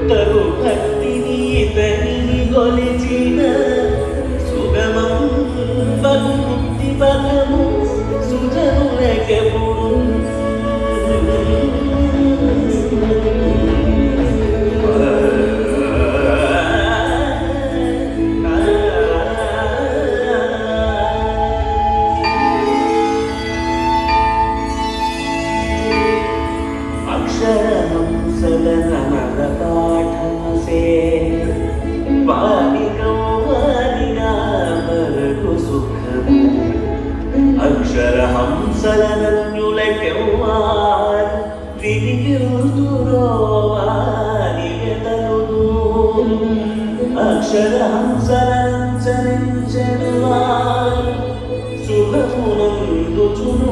తగు భక్తిని తనిని గొలిచిన సుగమం బగు ముక్తి పదము సుజనులకెప్పుడు అక్షరహంసలనమద పాఠముసే పానికౌవాదినామరకు సుఖము అక్షరహంసలనన్యులకెవ్వారు వినికిరుతురోవానిగెతలుదు అక్షరహంసలనంచరించెడువారు శుభమునందుచును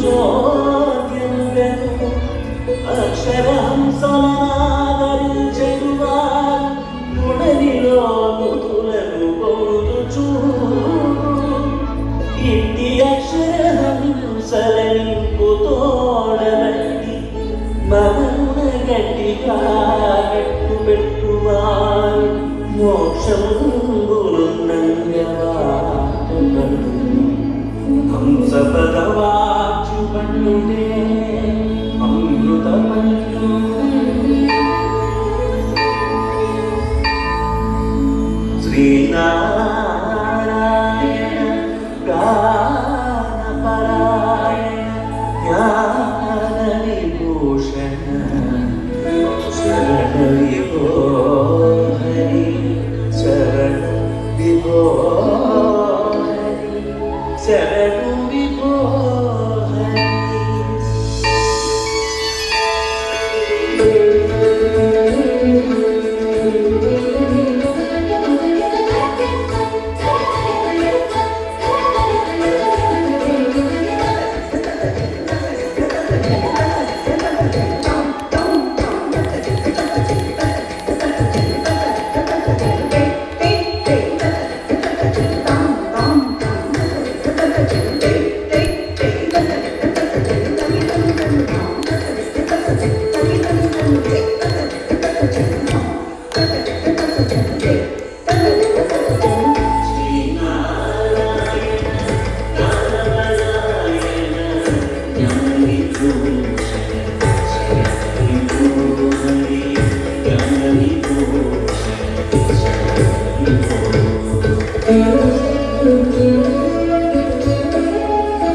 జోద్యంగను అక్షరహంసలనాదరించెడువారు గుణనిలో ముతులను పొందుచు ఇంటి అక్షరహంసలనింపు తోడబట్టి మదమున గట్టిగా గట్టు పెట్టువారు మోక్షంబులున్నంగవాడు హంసపదవాచు పండునే అమృత పండు శ్రీనారాయణ గానపరాయణ జ్ఞాన విభూషణ శరణ విభో హరి శరణ విభో హరి శరణ విభో హరి Thank you.